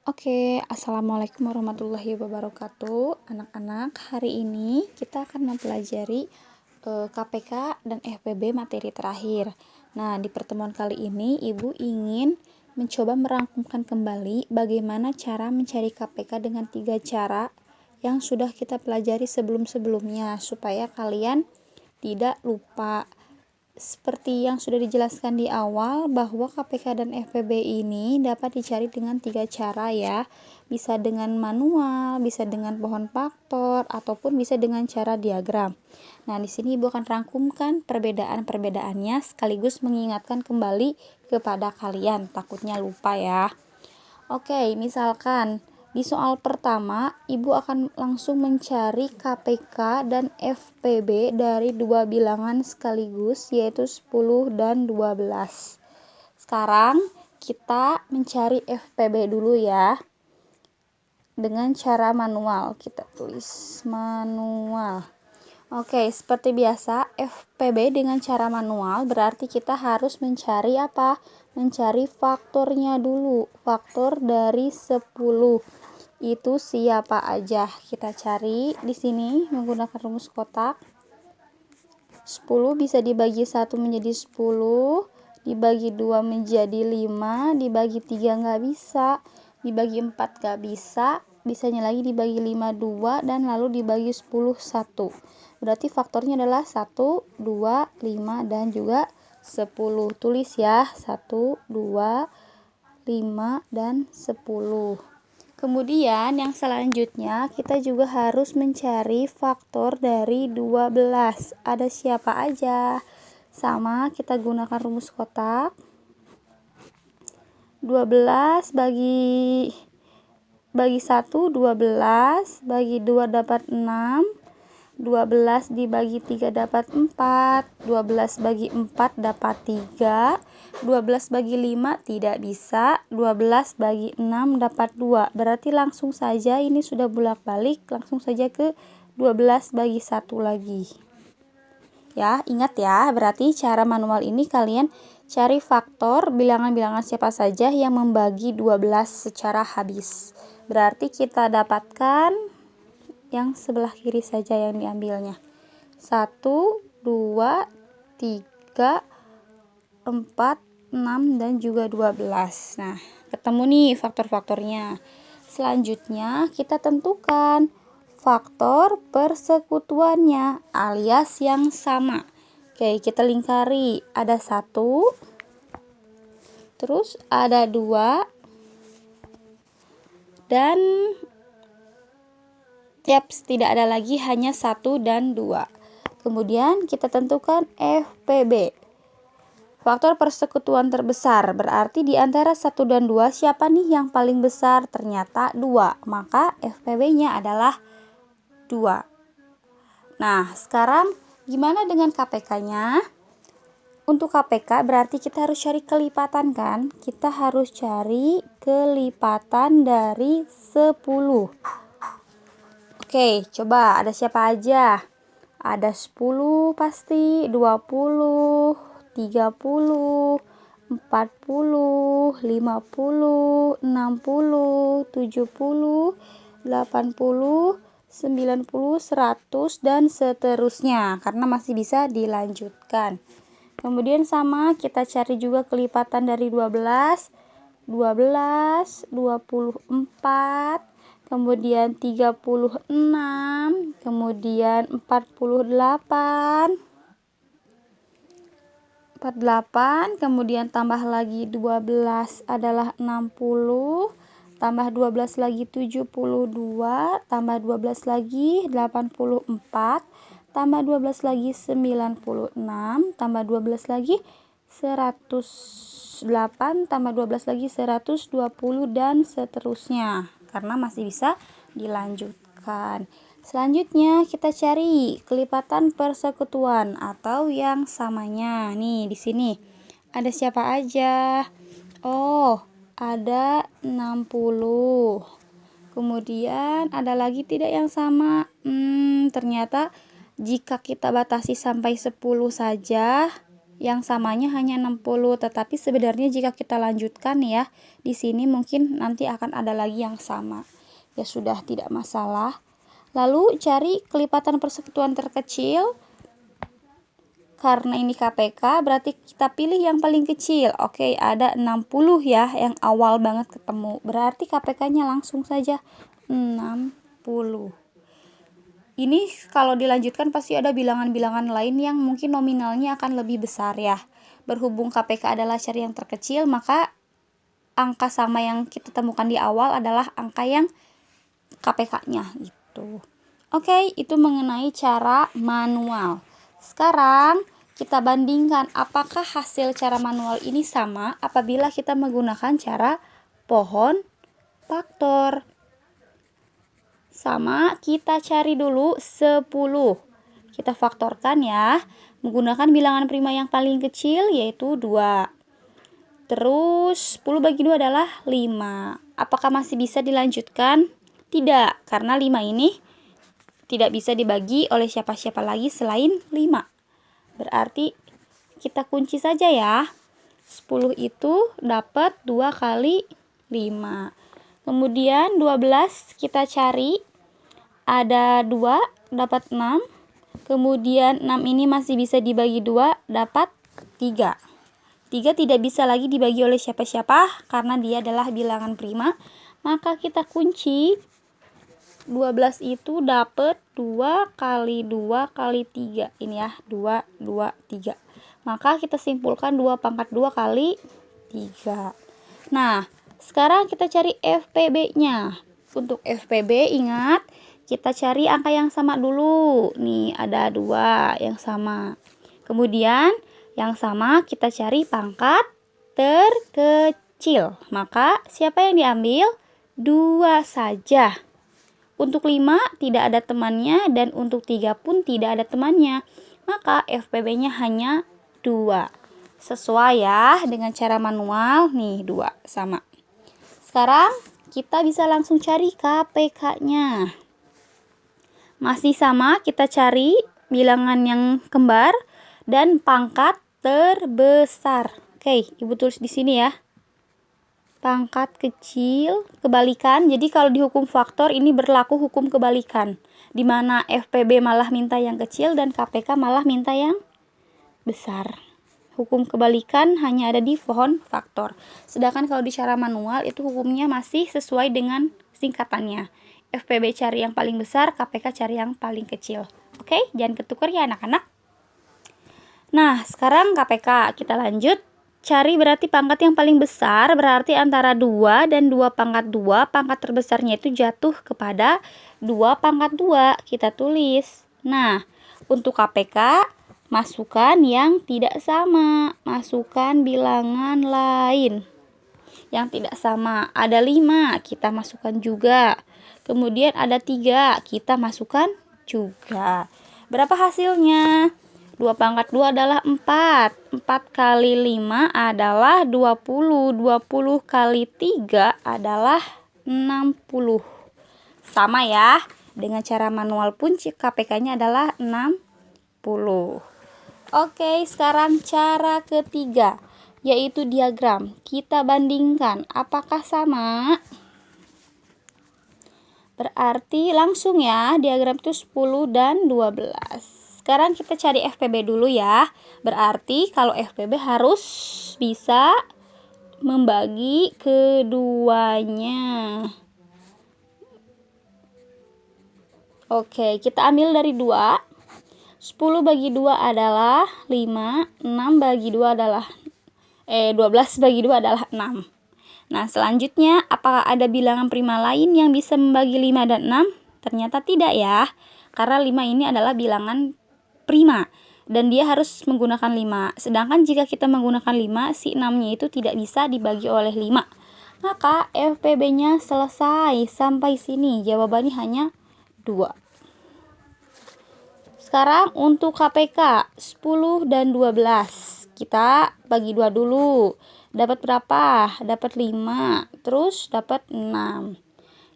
Oke, assalamualaikum warahmatullahi wabarakatuh. Anak-anak, hari ini kita akan mempelajari KPK dan FPB materi terakhir. Nah, di pertemuan kali ini Ibu ingin mencoba merangkumkan kembali bagaimana cara mencari KPK dengan 3 cara yang sudah kita pelajari sebelum-sebelumnya supaya kalian tidak lupa. Seperti yang sudah dijelaskan di awal bahwa KPK dan FPB ini dapat dicari dengan 3 cara ya. Bisa dengan manual, bisa dengan pohon faktor, ataupun bisa dengan cara diagram. Nah, di sini Ibu akan rangkumkan perbedaan-perbedaannya sekaligus mengingatkan kembali kepada kalian. Takutnya lupa ya. Oke, misalkan di soal pertama, Ibu akan langsung mencari KPK dan FPB dari dua bilangan sekaligus, yaitu 10 dan 12. Sekarang kita mencari FPB dulu ya. Dengan cara manual, kita tulis manual. Oke, seperti biasa, FPB dengan cara manual berarti kita harus mencari apa? Mencari faktornya dulu. Faktor dari 10. Itu siapa aja? Kita cari di sini menggunakan rumus kotak. 10 bisa dibagi 1 menjadi 10, dibagi 2 menjadi 5, dibagi 3 nggak bisa, dibagi 4 nggak bisa, bisanya lagi dibagi 5 2, dan lalu dibagi 10 1. Berarti faktornya adalah 1, 2, 5, dan juga 10. Tulis ya, 1, 2, 5, dan 10. Kemudian yang selanjutnya kita juga harus mencari faktor dari 12. Ada siapa aja? Sama, kita gunakan rumus kotak. 12 bagi 1 12, bagi 2 dapat 6, 12 dibagi 3 dapat 4, 12 bagi 4 dapat 3, 12 bagi 5 tidak bisa, 12 bagi 6 dapat 2. Berarti langsung saja ini sudah bolak-balik, langsung saja ke 12 bagi 1 lagi. Ya, ingat ya, berarti cara manual ini kalian cari faktor bilangan-bilangan siapa saja yang membagi 12 secara habis. Berarti kita dapatkan yang sebelah kiri saja yang diambilnya. 1, 2, 3, 4, 6, dan juga 12. Nah, ketemu nih faktor-faktornya. Selanjutnya kita tentukan faktor persekutuannya alias yang sama. Oke, kita lingkari. Ada 1, terus ada 2, dan tidak ada lagi, hanya 1 dan 2. Kemudian kita tentukan FPB. Faktor persekutuan terbesar, berarti di antara 1 dan 2 siapa nih yang paling besar? Ternyata 2. Maka FPB-nya adalah 2. Nah, sekarang gimana dengan KPK-nya? Untuk KPK berarti kita harus cari kelipatan kan? Kita harus cari kelipatan dari 10. Oke, coba ada siapa aja? Ada 10 pasti, 20, 30, 40, 50, 60, 70, 80, 90, 100, dan seterusnya karena masih bisa dilanjutkan. Kemudian sama, kita cari juga kelipatan dari 12, 24, kemudian 36, kemudian 48, kemudian tambah lagi 12 adalah 60, tambah 12 lagi 72, tambah 12 lagi 84, tambah 12 lagi 96, tambah 12 lagi 108, tambah 12 lagi 120, dan seterusnya karena masih bisa dilanjutkan. Selanjutnya kita cari kelipatan persekutuan atau yang samanya. Nih di sini ada siapa aja? Oh, ada 60. Kemudian ada lagi tidak yang sama? Ternyata jika kita batasi sampai 10 saja, yang samanya hanya 60, tetapi sebenarnya jika kita lanjutkan ya, di sini mungkin nanti akan ada lagi yang sama. Ya sudah, tidak masalah. Lalu cari kelipatan persekutuan terkecil. Karena ini KPK, berarti kita pilih yang paling kecil. Oke, ada 60 ya, yang awal banget ketemu. Berarti KPK-nya langsung saja 60. Ini kalau dilanjutkan pasti ada bilangan-bilangan lain yang mungkin nominalnya akan lebih besar ya. Berhubung KPK adalah cari yang terkecil, maka angka sama yang kita temukan di awal adalah angka yang KPK-nya gitu. Oke, itu mengenai cara manual. Sekarang kita bandingkan apakah hasil cara manual ini sama apabila kita menggunakan cara pohon faktor. Sama, kita cari dulu 10. Kita faktorkan ya, menggunakan bilangan prima yang paling kecil yaitu 2. Terus 10 bagi 2 adalah 5. Apakah masih bisa dilanjutkan? Tidak, karena 5 ini tidak bisa dibagi oleh siapa-siapa lagi selain 5. Berarti kita kunci saja ya. 10 itu dapat 2 kali 5. Kemudian 12 kita cari. Ada 2 dapat 6. Kemudian 6 ini masih bisa dibagi 2 dapat 3. 3 tidak bisa lagi dibagi oleh siapa-siapa karena dia adalah bilangan prima. Maka kita kunci 12 itu dapat 2 kali 2 kali 3. Ini ya, 2, 2, 3. Maka kita simpulkan 2 pangkat 2 kali 3. Nah, sekarang kita cari FPB-nya. Untuk FPB, ingat, kita cari angka yang sama dulu. Nih, ada 2 yang sama. Kemudian, yang sama kita cari pangkat terkecil. Maka, siapa yang diambil? 2 saja. Untuk 5 tidak ada temannya dan untuk 3 pun tidak ada temannya. Maka FPB-nya hanya 2. Sesuai ya dengan cara manual. Nih 2 sama. Sekarang kita bisa langsung cari KPK-nya. Masih sama, kita cari bilangan yang kembar dan pangkat terbesar. Oke, Ibu tulis di sini ya. Pangkat kecil, kebalikan. Jadi kalau di hukum faktor ini berlaku hukum kebalikan, di mana FPB malah minta yang kecil dan KPK malah minta yang besar. Hukum kebalikan hanya ada di pohon faktor. Sedangkan kalau di cara manual itu hukumnya masih sesuai dengan singkatannya. FPB cari yang paling besar, KPK cari yang paling kecil. Oke, jangan ketukar ya anak-anak. Nah, sekarang KPK kita lanjut. Cari berarti pangkat yang paling besar, berarti antara 2 dan 2 pangkat 2, pangkat terbesarnya itu jatuh kepada 2 pangkat 2. Kita tulis. Nah, untuk KPK, masukkan yang tidak sama. Masukkan bilangan lain yang tidak sama. Ada 5, kita masukkan juga. Kemudian ada 3, kita masukkan juga. Berapa hasilnya? 2 pangkat 2 adalah 4. 4 kali 5 adalah 20. 20 kali 3 adalah 60. Sama ya. Dengan cara manual pun KPK-nya adalah 60. Oke, sekarang cara ketiga, yaitu diagram. Kita bandingkan apakah sama. Berarti langsung ya, diagram itu 10 dan 12. Sekarang kita cari FPB dulu ya. Berarti kalau FPB harus bisa membagi keduanya. Oke, kita ambil dari 2. 10 bagi 2 adalah 5. 6 bagi 2 adalah 12 bagi 2 adalah 6. Nah, selanjutnya apakah ada bilangan prima lain yang bisa membagi 5 dan 6? Ternyata tidak ya. Karena 5 ini adalah bilangan prima dan dia harus menggunakan 5. Sedangkan jika kita menggunakan 5, si 6-nya itu tidak bisa dibagi oleh 5. Maka FPB-nya selesai. Sampai sini jawabannya hanya 2. Sekarang untuk KPK 10 dan 12. Kita bagi 2 dulu. Dapat berapa? Dapat 5. Terus dapat 6.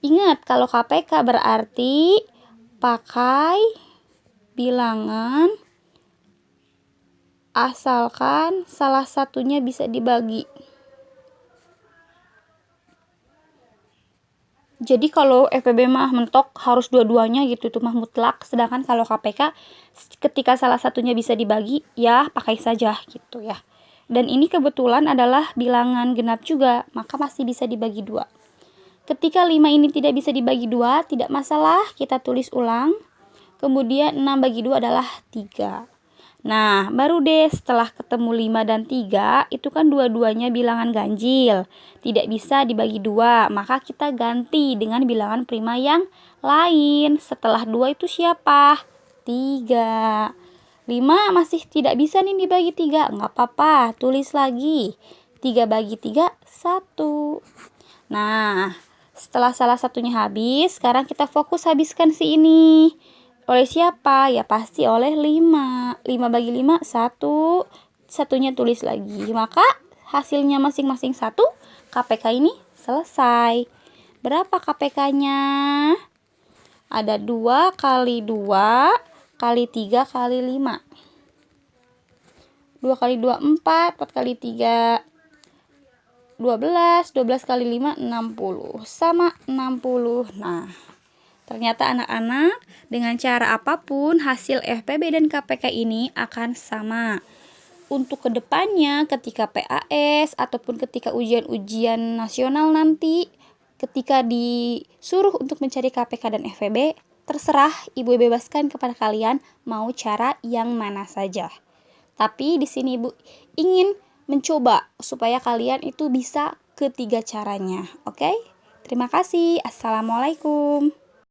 Ingat, kalau KPK berarti pakai bilangan asalkan salah satunya bisa dibagi. Jadi kalau FPB mah mentok harus dua-duanya gitu, itu mah mutlak. Sedangkan kalau KPK ketika salah satunya bisa dibagi, ya pakai saja gitu ya. Dan ini kebetulan adalah bilangan genap juga, maka masih bisa dibagi dua. Ketika 5 ini tidak bisa dibagi dua, tidak masalah, kita tulis ulang. Kemudian 6 bagi 2 adalah 3. Nah, baru deh setelah ketemu 5 dan 3, itu kan dua-duanya bilangan ganjil. Tidak bisa dibagi 2, maka kita ganti dengan bilangan prima yang lain. Setelah 2 itu siapa? 3. 5 masih tidak bisa nih dibagi 3, nggak apa-apa, tulis lagi. 3 bagi 3, 1. Nah, setelah salah satunya habis, sekarang kita fokus habiskan si ini. Oleh siapa? Ya pasti oleh 5. 5 bagi 5, 1. Satunya tulis lagi. Maka hasilnya masing-masing 1. KPK ini selesai. Berapa KPK-nya? Ada 2 kali 2 kali 3 kali 5. 2 kali 2, 4. 4 kali 3, 12. 12 kali 5, 60. Sama 60. Nah, ternyata anak-anak, dengan cara apapun hasil FPB dan KPK ini akan sama. Untuk kedepannya ketika PAS ataupun ketika ujian-ujian nasional nanti, ketika disuruh untuk mencari KPK dan FPB, terserah, Ibu bebaskan kepada kalian mau cara yang mana saja. Tapi di sini Ibu ingin mencoba supaya kalian itu bisa ketiga caranya. Oke? Terima kasih. Assalamualaikum.